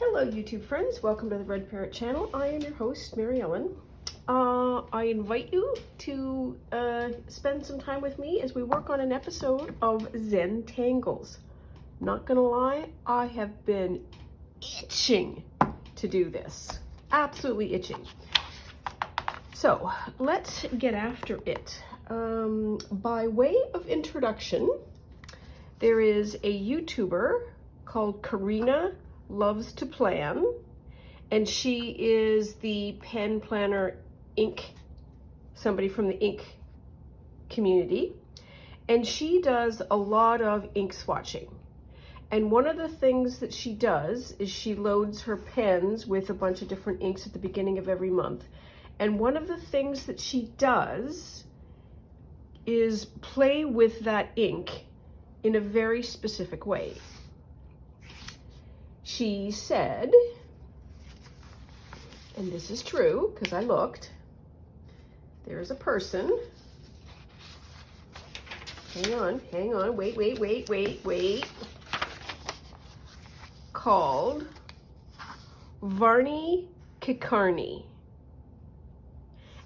Hello YouTube friends, welcome to the Red Parrot channel. I am your host, Mary Ellen. I invite you to spend some time with me as we work on an episode of Zen Tangles. Not gonna lie, I have been itching to do this. Absolutely itching. So let's get after it. By way of introduction, there is a YouTuber called Karina Loves to Plan, and she is the pen planner ink, somebody from the ink community, and she does a lot of ink swatching. And one of the things that she does is she loads her pens with a bunch of different inks at the beginning of every month. And one of the things that she does is play with that ink in a very specific way. She said, and this is true because I looked, there's a person, hang on, wait, called Varney Kikarni.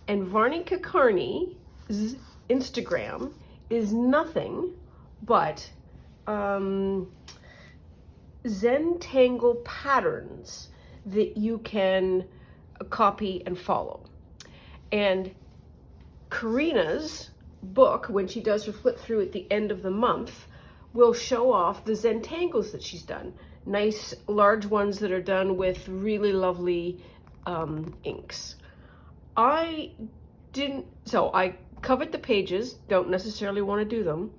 And Varney Kikarni's Instagram is nothing but Zentangle patterns that you can copy and follow. And Karina's book, when she does her flip through at the end of the month, will show off the Zentangles that she's done. Nice large ones that are done with really lovely inks. I covered the pages, don't necessarily want to do them,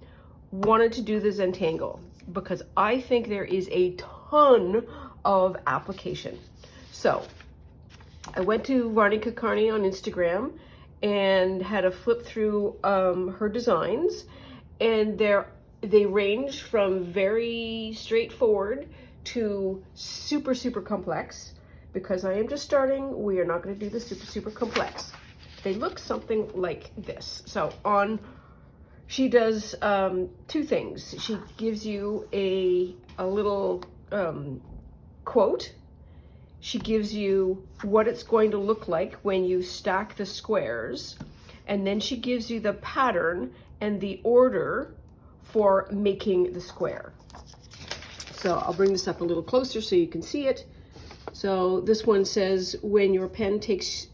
wanted to do the Zentangle because I think there is a ton of application. So I went to Varney Kikarni on Instagram and had a flip through her designs, and they range from very straightforward to super complex. Because I am just starting, we are not going to do the super complex. They look something like this. So she does two things. She gives you a little quote. She gives you what it's going to look like when you stack the squares. And then she gives you the pattern and the order for making the square. So I'll bring this up a little closer so you can see it. So this one says, when your pen takes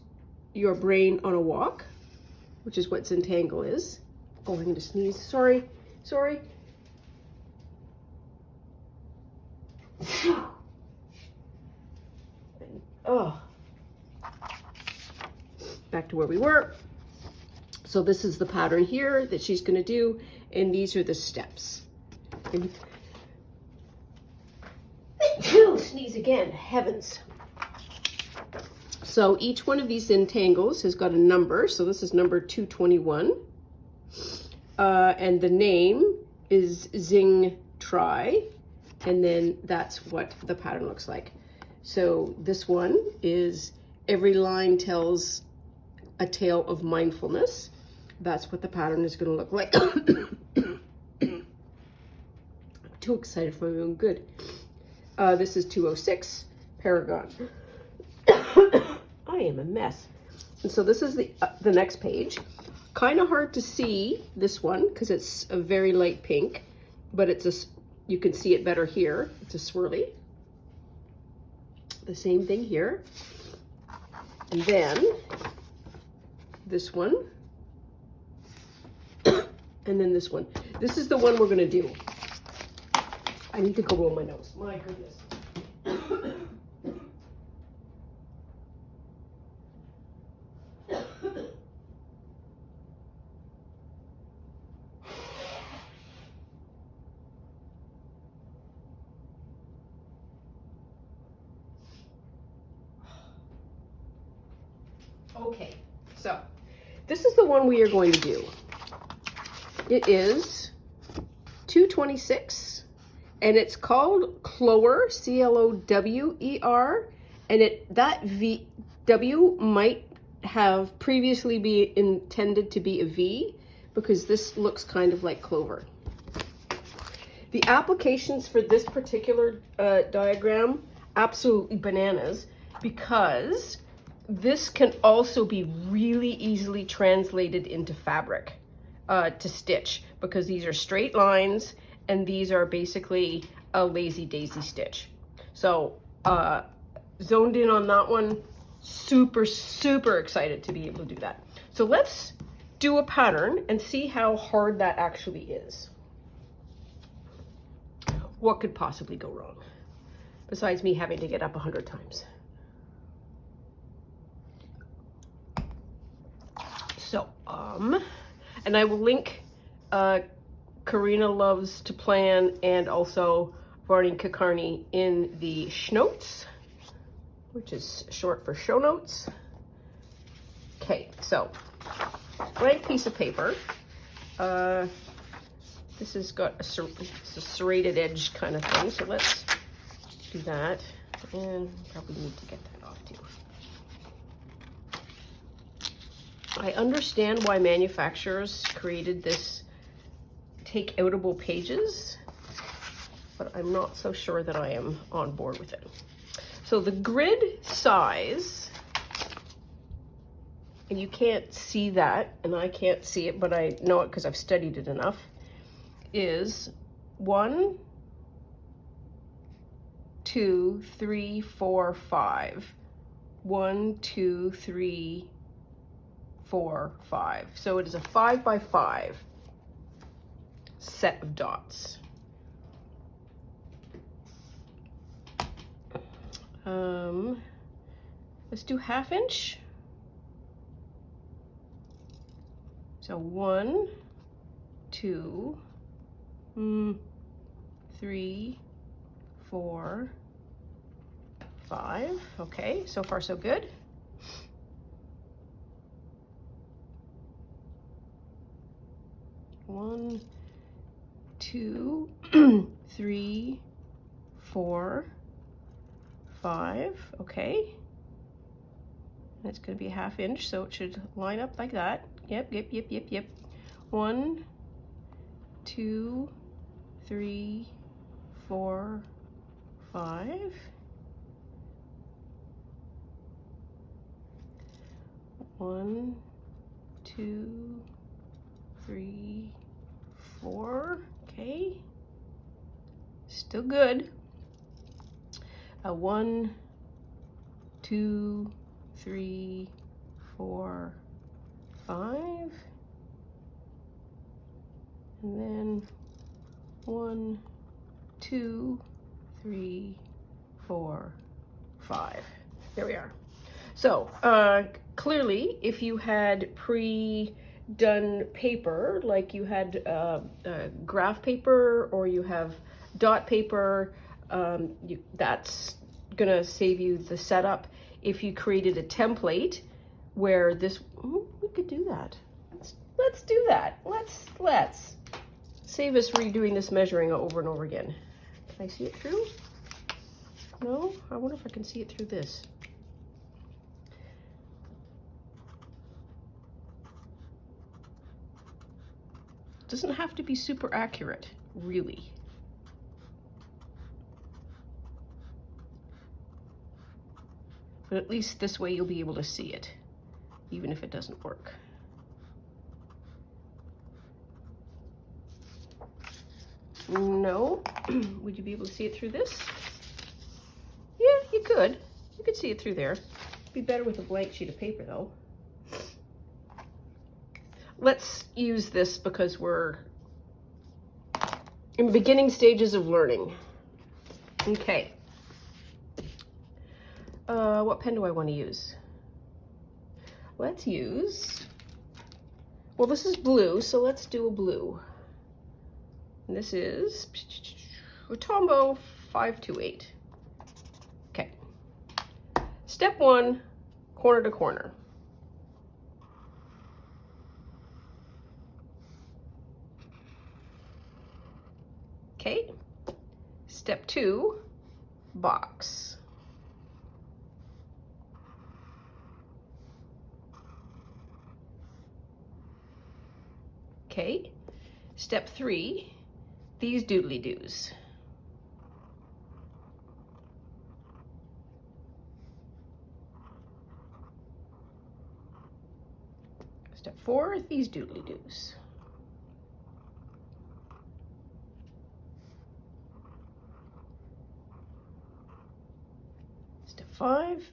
your brain on a walk, which is what Zentangle is. Oh, I'm going to sneeze. Sorry. Oh. Back to where we were. So this is the pattern here that she's going to do, and these are the steps. And sneeze again, heavens. So each one of these Zentangles has got a number. So this is number 221. And the name is Zing Try. And then that's what the pattern looks like. So this one is every line tells a tale of mindfulness. That's what the pattern is going to look like. I'm too excited for my own good. This is 206, Paragon. I am a mess. And so this is the next page. Kind of hard to see this one because it's a very light pink, but you can see it better here. It's a swirly. The same thing here. And then this one. And then this one. This is the one we're going to do. I need to go blow my nose. My goodness. Okay, so this is the one we are going to do. It is 226. And it's called Clower, C-L-O-W-E-R, and that W might have previously been intended to be a V because this looks kind of like clover. The applications for this particular diagram absolutely bananas, because this can also be really easily translated into fabric to stitch, because these are straight lines and these are basically a lazy daisy stitch. So zoned in on that one, super, super excited to be able to do that. So let's do a pattern and see how hard that actually is. What could possibly go wrong besides me having to get up 100 times? So, and I will link Karina Loves to Plan and also Varney Kakarni in the schnotes, which is short for show notes. Okay, so blank piece of paper. This has got a serrated edge kind of thing, so let's do that. And probably need to get that off too. I understand why manufacturers created this take outable pages, but I'm not so sure that I am on board with it. So the grid size, and you can't see that, and I can't see it, but I know it because I've studied it enough, is 1, 2, 3, 4, 5. 1, 2, 3, 4, 5. So it is a 5 by 5 set of dots. Let's do 1/2 inch. So 1, 2, 3, 4, 5. Okay, so far so good. One, 2, 3, 4, 5. Okay. That's going to be a 1/2 inch, so it should line up like that. Yep. 1, 2, 3, 4, 5. 1, 2, 3, 4. Okay. Still good. 1, 2, 3, 4, 5. And then 1, 2, 3, 4, 5. There we are. So clearly, if you had pre-done paper, like you had graph paper or you have dot paper, that's gonna save you the setup. If you created a template where this, we could do that. Let's do that. Let's save us redoing this measuring over and over again. Can I see it through? No? I wonder if I can see it through this. Doesn't have to be super accurate, really. But at least this way you'll be able to see it, even if it doesn't work. No? Would you be able to see it through this? Yeah, you could. You could see it through there. It'd be better with a blank sheet of paper, though. Let's use this because we're in the beginning stages of learning. Okay. What pen do I want to use? Let's use, well, this is blue, so let's do a blue. And this is Tombow 528. Okay. Step 1, corner to corner. Okay. Step 2, box. Okay. Step 3, these doodly doos. Step 4, these doodly-doos. Step 5.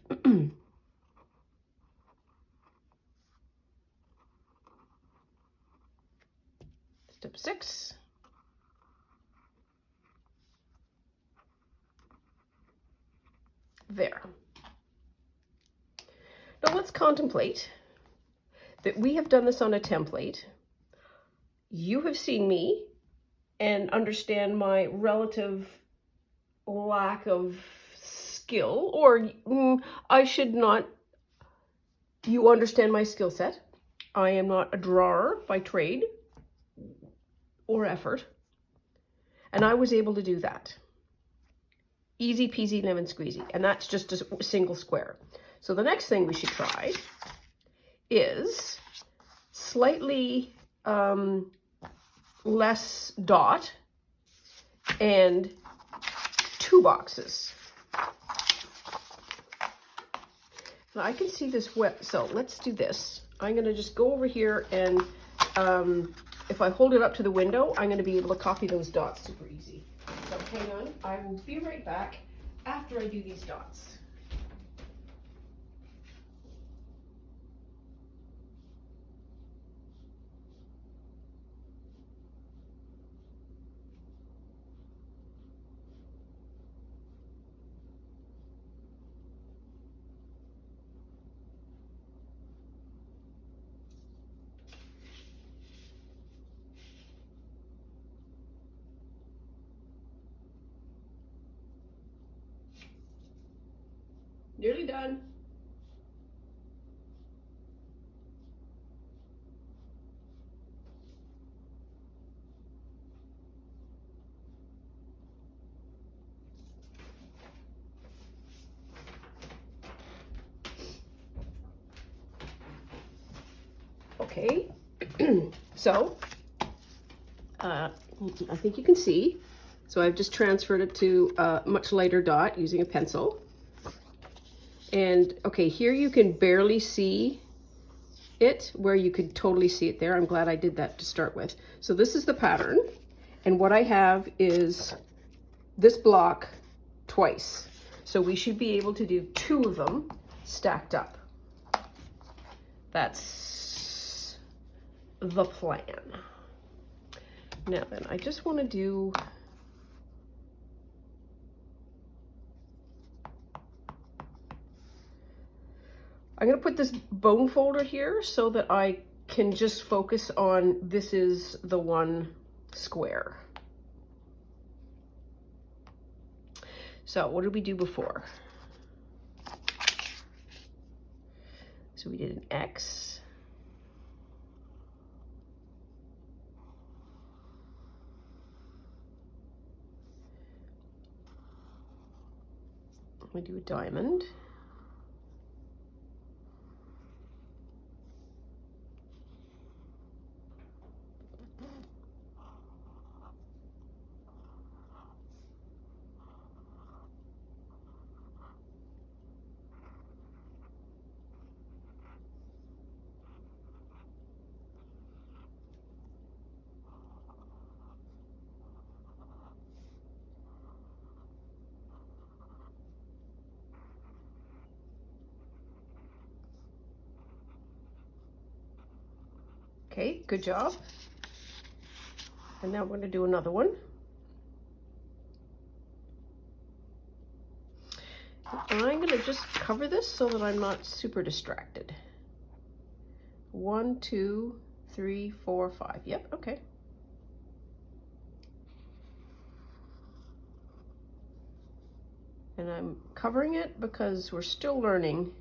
Step 6. There. Now let's contemplate that we have done this on a template. You have seen me and understand my relative lack of skill, or I should not, you understand my skill set. I am not a drawer by trade or effort, and I was able to do that. Easy peasy lemon squeezy, and that's just a single square. So the next thing we should try is slightly less dot and 2 boxes. Now I can see this wet, so let's do this. I'm gonna just go over here and if I hold it up to the window, I'm gonna be able to copy those dots super easy. So hang on, I will be right back after I do these dots. Nearly done. Okay, so I think you can see. So I've just transferred it to a much lighter dot using a pencil. And okay, here you can barely see it where you could totally see it there. I'm glad I did that to start with. So this is the pattern. And what I have is this block twice. So we should be able to do 2 of them stacked up. That's the plan. Now then, I just want to do I'm going to put this bone folder here so that I can just focus on this is the one square. So what did we do before? So we did an X. We do a diamond. Okay, good job. And now we're going to do another one. And I'm going to just cover this so that I'm not super distracted. 1, 2, 3, 4, 5. Yep, okay. And I'm covering it because we're still learning.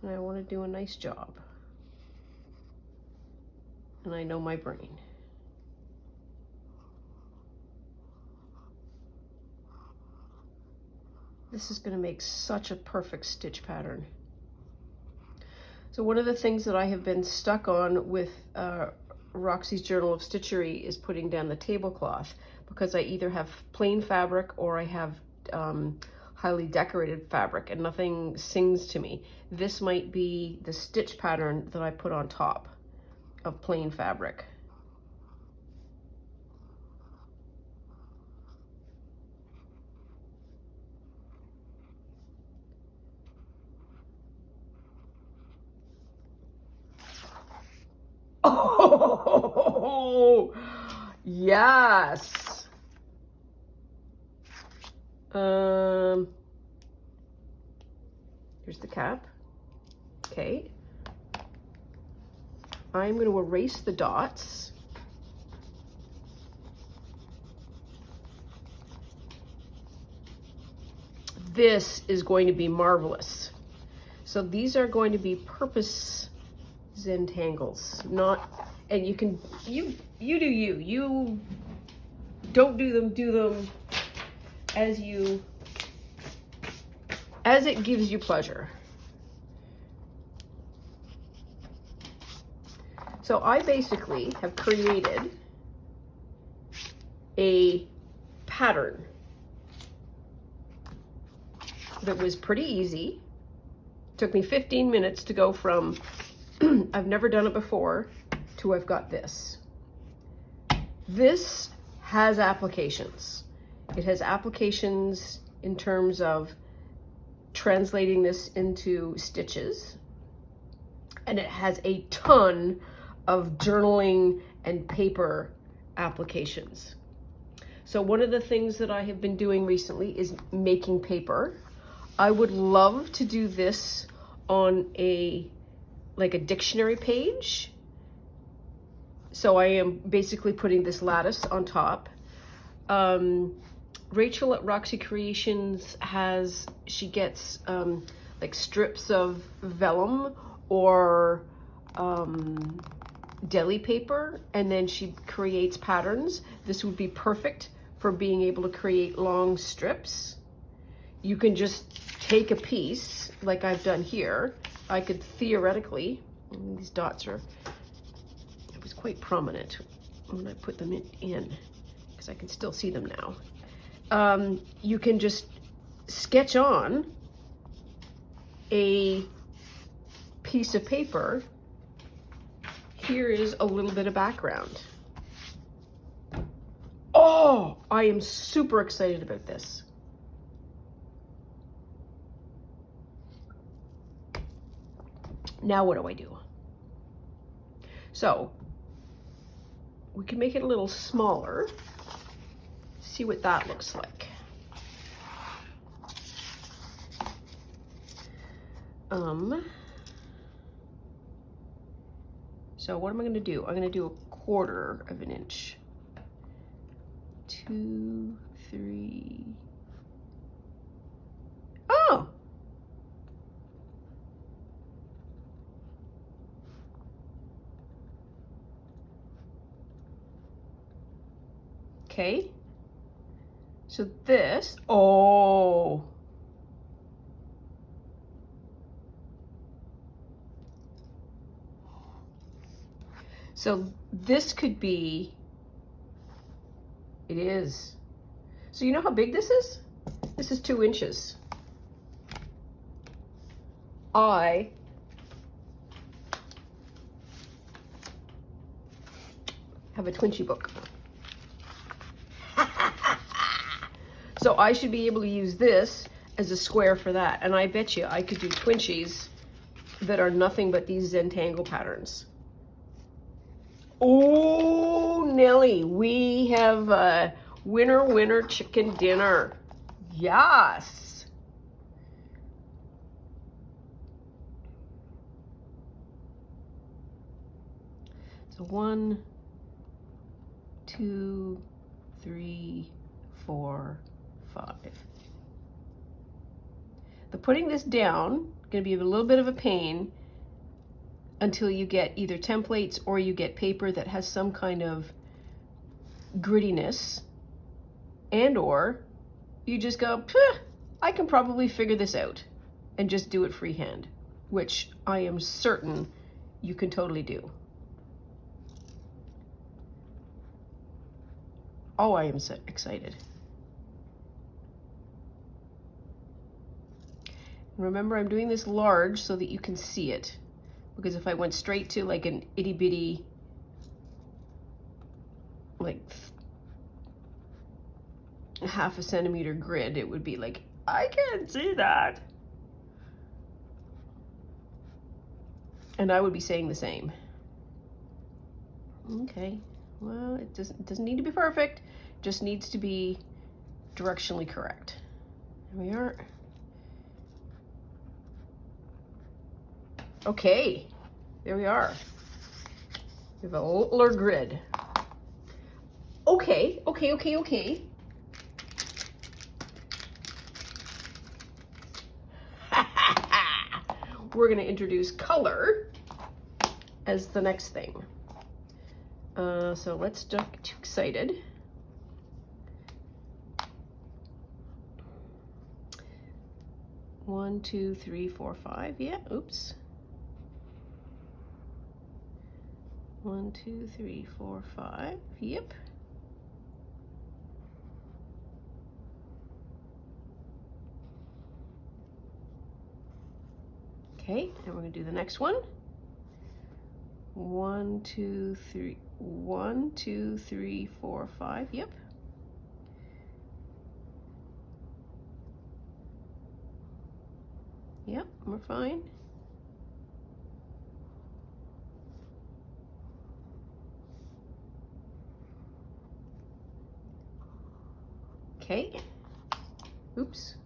And I want to do a nice job. And I know my brain. This is going to make such a perfect stitch pattern. So one of the things that I have been stuck on with Roxy's Journal of Stitchery is putting down the tablecloth, because I either have plain fabric or I have highly decorated fabric and nothing sings to me. This might be the stitch pattern that I put on top of plain fabric. Oh, yes. Here's the cap. Okay. I'm going to erase the dots. This is going to be marvelous. So these are going to be purpose Zentangles, not, and you can, you do you. You don't do them as it gives you pleasure. So I basically have created a pattern that was pretty easy. It took me 15 minutes to go from I've never done it before to I've got this. This has applications. It has applications in terms of translating this into stitches, and it has a ton of journaling and paper applications. So one of the things that I have been doing recently is making paper. I would love to do this on like a dictionary page. So I am basically putting this lattice on top. Rachel at Roxy Creations she gets like strips of vellum or deli paper, and then she creates patterns. This would be perfect for being able to create long strips. You can just take a piece like I've done here. I could theoretically, these dots it was quite prominent when I put them in because I can still see them now. You can just sketch on a piece of paper. Here is a little bit of background. Oh, I am super excited about this. Now what do I do? So we can make it a little smaller. See what that looks like. So what am I going to do? I'm going to do 1/4 of an inch. 2, 3. Oh! Okay. So this, oh. So this could be, it is. So you know how big this is? This is 2 inches. I have a Twinchy book. So I should be able to use this as a square for that. And I bet you I could do Twinchies that are nothing but these Zentangle patterns. Oh, Nelly, we have winner chicken dinner. Yes. So 1, 2, 3, 4, 5. The putting this down going to be a little bit of a pain until you get either templates or you get paper that has some kind of grittiness, and or you just go, I can probably figure this out and just do it freehand, which I am certain you can totally do. Oh, I am so excited. Remember, I'm doing this large so that you can see it, because if I went straight to like an itty bitty, like half a centimeter grid, it would be like, I can't see that. And I would be saying the same. Okay, well, it doesn't need to be perfect, just needs to be directionally correct. There we are. Okay, there we are. We have a littler grid. Okay. We're gonna introduce color as the next thing. So let's don't get too excited. One, two, three, four, five. Yeah, oops. 1, 2, 3, 4, 5. Yep. Okay, and we're gonna do the next one. 1, 2, 3. 1, 2, 3, 4, 5. Yep. Yep, we're fine. Okay. Oops.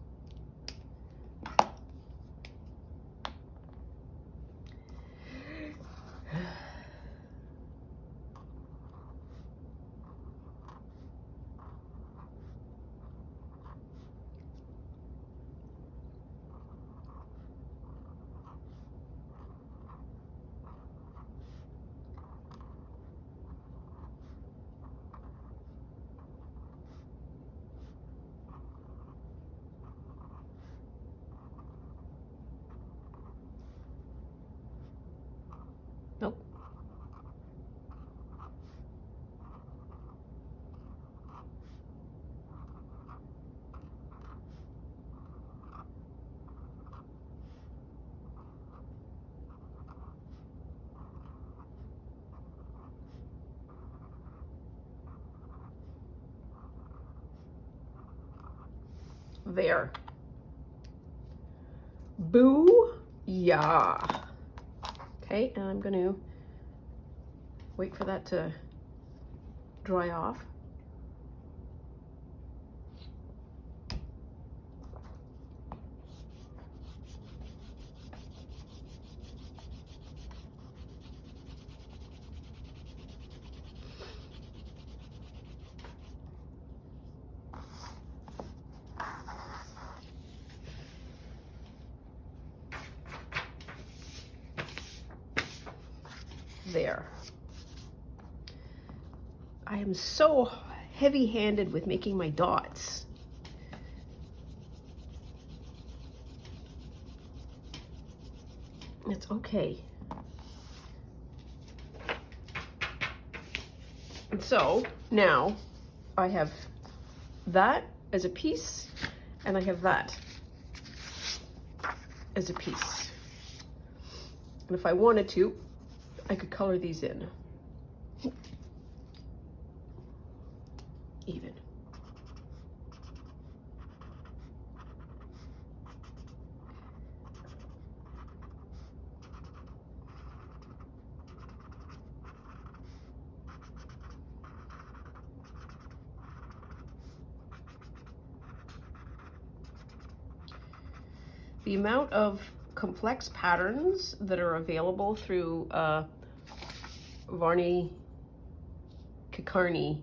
Nope. There. Boo, yeah. Okay, and I'm gonna wait for that to dry off. There. I am so heavy-handed with making my dots. It's okay. And so now I have that as a piece, and I have that as a piece. And if I wanted to, I could color these in. Even. The amount of complex patterns that are available through Varney Kekarney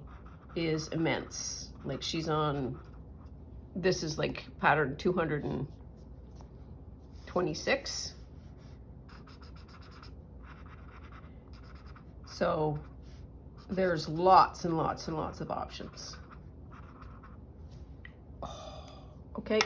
is immense. Like, she's on, this is like pattern 226. So there's lots and lots and lots of options. Okay.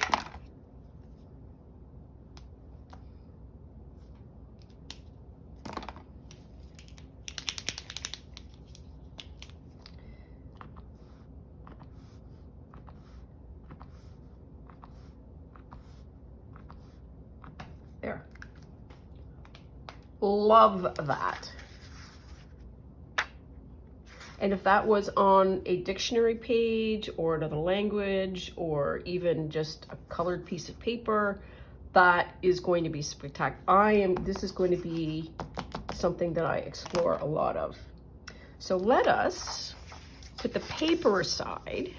Love that. And if that was on a dictionary page or another language or even just a colored piece of paper, that is going to be spectacular. This is going to be something that I explore a lot of. So let us put the paper aside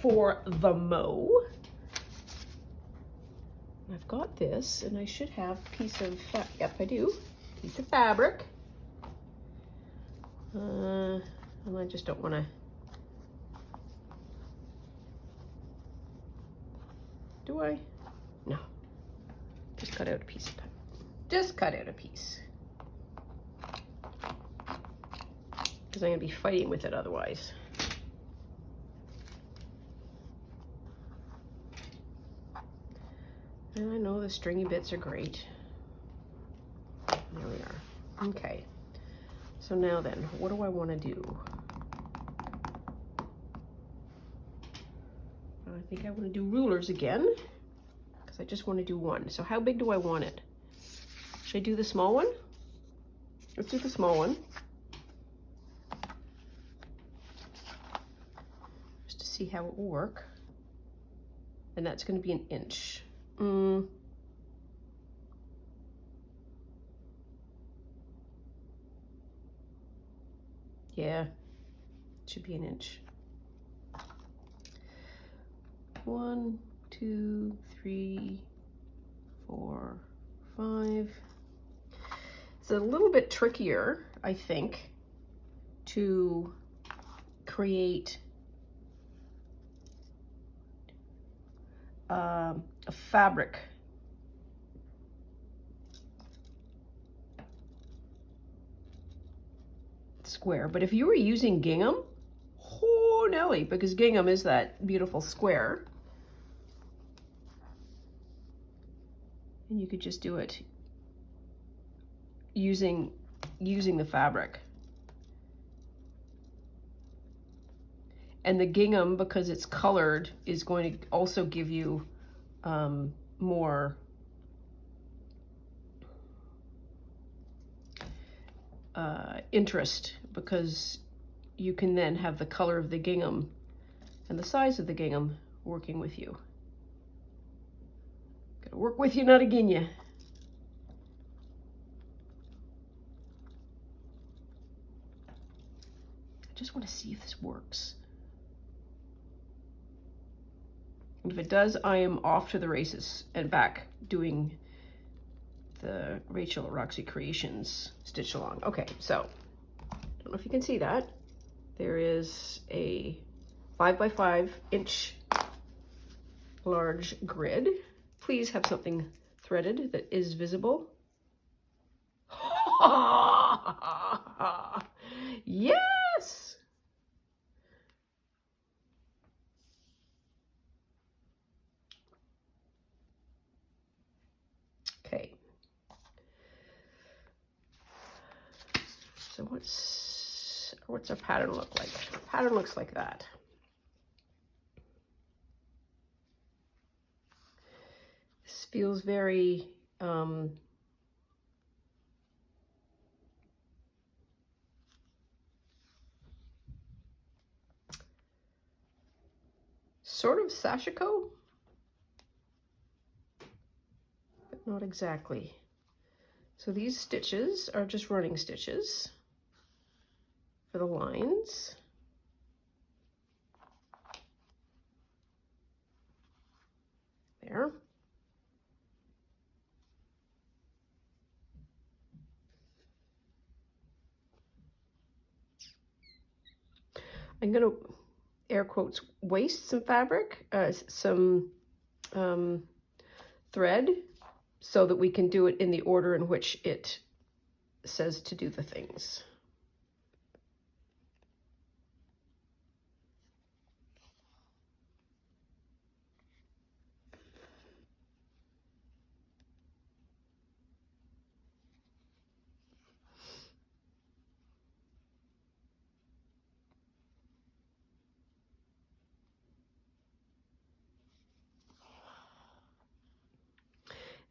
for the mow. I've got this, and I should have a piece of, yep, I do, piece of fabric. And I just don't want to. Do I? No. Just cut out a piece of time. Just cut out a piece. Because I'm going to be fighting with it otherwise. And I know the stringy bits are great. There we are. Okay. So now then, what do I want to do? I think I want to do rulers again, because I just want to do one. So how big do I want it? Should I do the small one? Let's do the small one. Just to see how it will work. And that's going to be 1 inch. Yeah, it should be 1 inch. 1, 2, 3, 4, 5. It's a little bit trickier, I think, to create a fabric square. But if you were using gingham, oh Nelly, because gingham is that beautiful square, and you could just do it using the fabric. And the gingham, because it's colored, is going to also give you more interest, because you can then have the color of the gingham and the size of the gingham working with you. Gotta work with you, not again you. I just want to see if this works. And if it does, I am off to the races and back doing the Rachel at Roxy Creations stitch along. Okay, so don't know if you can see that. There is a 5 by 5 inch large grid. Please have something threaded that is visible. Yes! Okay. So what's our pattern look like? Our pattern looks like that. This feels very sort of sashiko, but not exactly. So these stitches are just running stitches for the lines. There. I'm going to, air quotes, waste some fabric, some thread, so that we can do it in the order in which it says to do the things.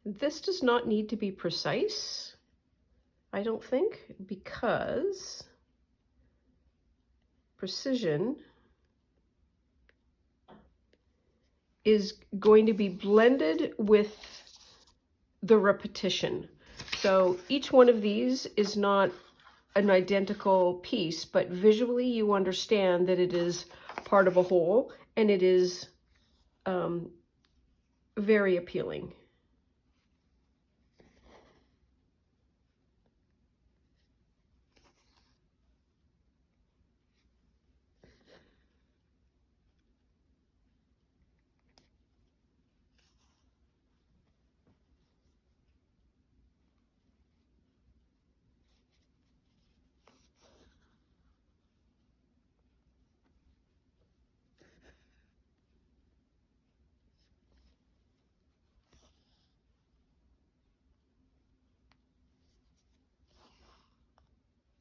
This does not need to be precise, I don't think, because precision is going to be blended with the repetition. So each one of these is not an identical piece, but visually you understand that it is part of a whole, and it is very appealing.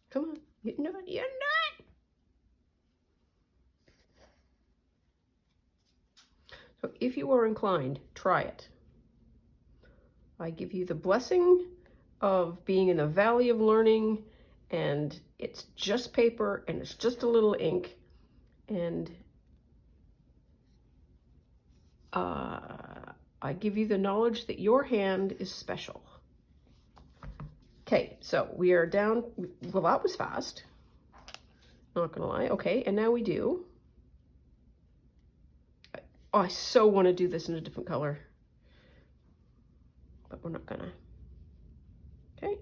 Come on, you're not. So if you are inclined, try it. I give you the blessing of being in the valley of learning, and it's just paper and it's just a little ink, and I give you the knowledge that your hand is special. Okay, so we are down. Well, that was fast. Not gonna lie. Okay, and now we do. Oh, I so want to do this in a different color, but we're not gonna. Okay.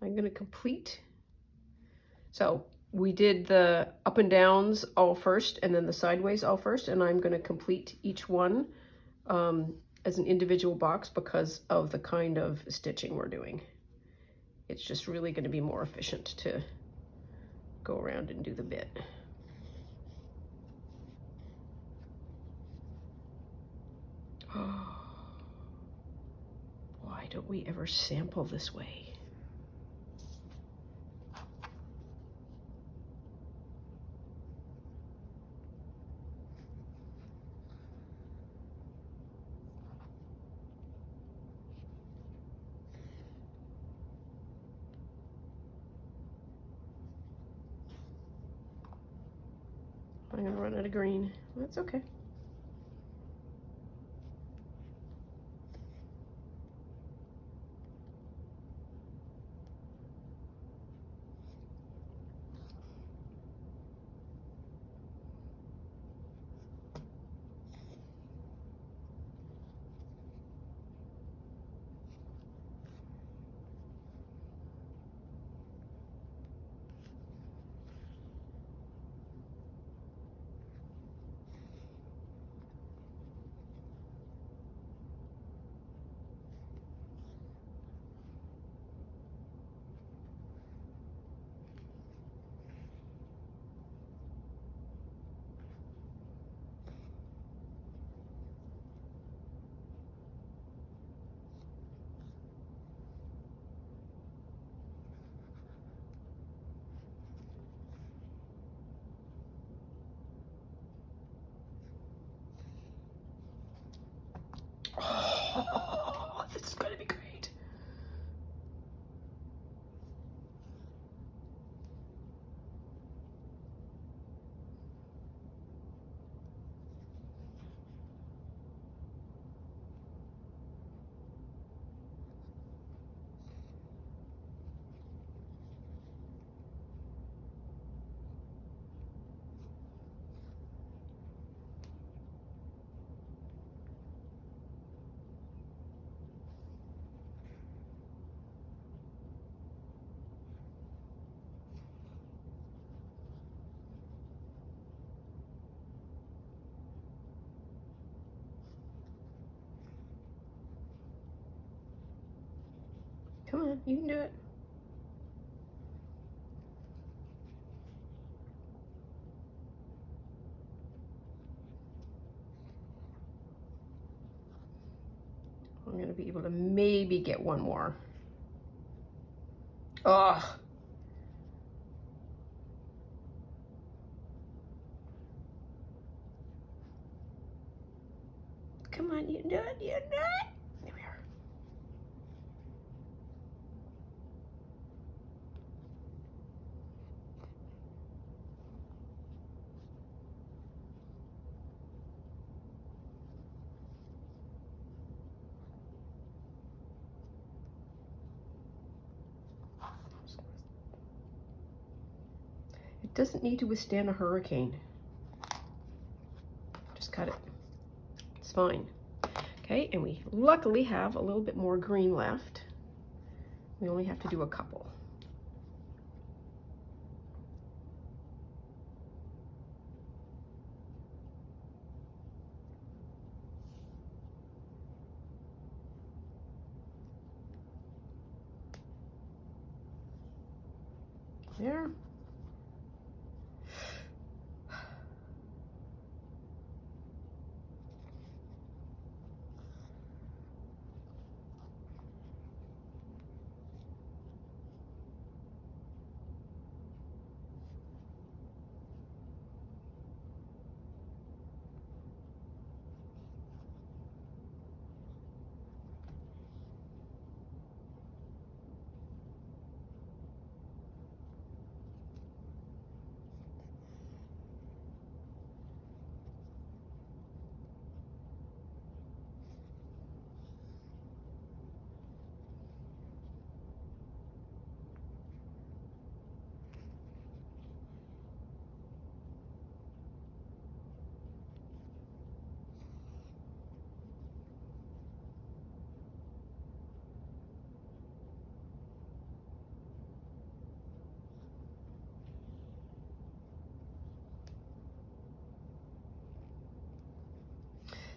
I'm going to complete. So we did the up and downs all first and then the sideways all first, and I'm going to complete each one as an individual box because of the kind of stitching we're doing. It's just really going to be more efficient to go around and do the bit. Why don't we ever sample this way? I'm gonna run out of green. That's okay. Come on, you can do it. I'm gonna be able to maybe get one more. Ugh. Come on, you can do it, you can do it. There we are. It doesn't need to withstand a hurricane. Just cut it. It's fine. Okay, and we luckily have a little bit more green left. We only have to do a couple. There.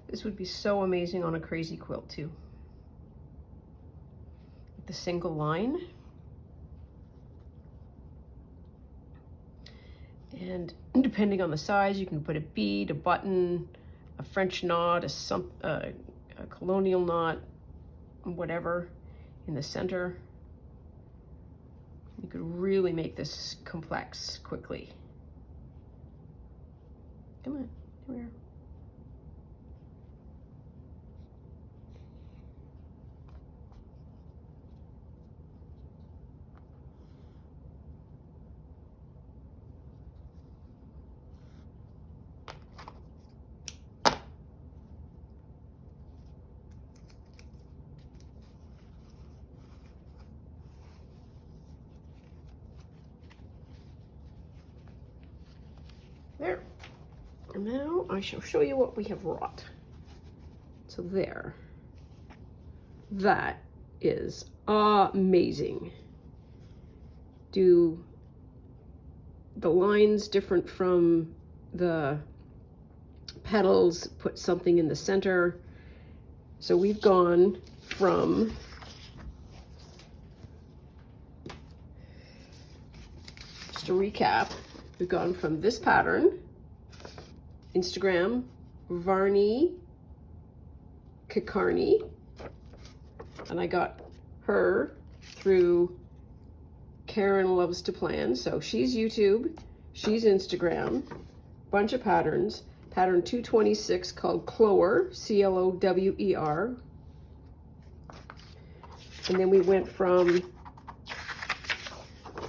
This would be so amazing on a crazy quilt too. The single line. And depending on the size, you can put a bead, a button, a French knot, a colonial knot, whatever in the center. You could really make this complex quickly. Come on, come here. There. And now I shall show you what we have wrought. So there. That is amazing. Do the lines different from the petals, put something in the center. So we've gone from just to recap, we've gone from this pattern, Instagram, Varney Kikarni, and I got her through Karen Loves to Plan. So she's YouTube, she's Instagram, bunch of patterns. Pattern 226 called Clower, C-L-O-W-E-R. And then we went from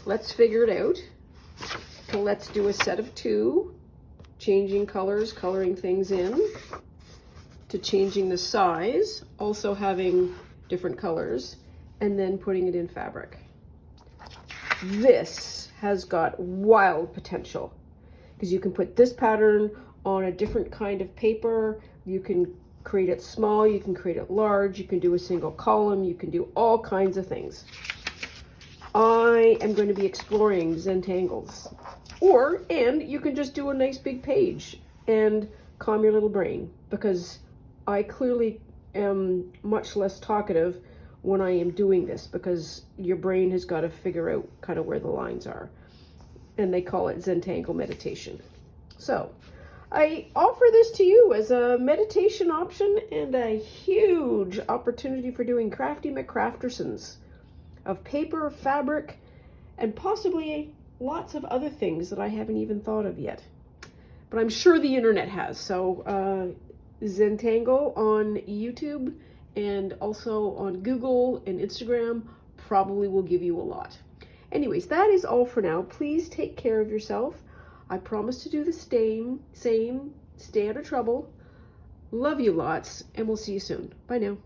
Let's Figure It Out to Let's Do a Set of Two, changing colors, coloring things in, to changing the size, also having different colors, and then putting it in fabric. This has got wild potential because you can put this pattern on a different kind of paper. You can create it small, you can create it large, you can do a single column, you can do all kinds of things. I am going to be exploring Zentangles. And you can just do a nice big page and calm your little brain, because I clearly am much less talkative when I am doing this, because your brain has got to figure out kind of where the lines are. And they call it Zentangle meditation. So I offer this to you as a meditation option and a huge opportunity for doing crafty McCraftersons of paper, fabric, and possibly lots of other things that I haven't even thought of yet. But I'm sure the internet has. So Zentangle on YouTube and also on Google and Instagram probably will give you a lot. Anyways, that is all for now. Please take care of yourself. I promise to do the same, stay out of trouble. Love you lots, and we'll see you soon. Bye now.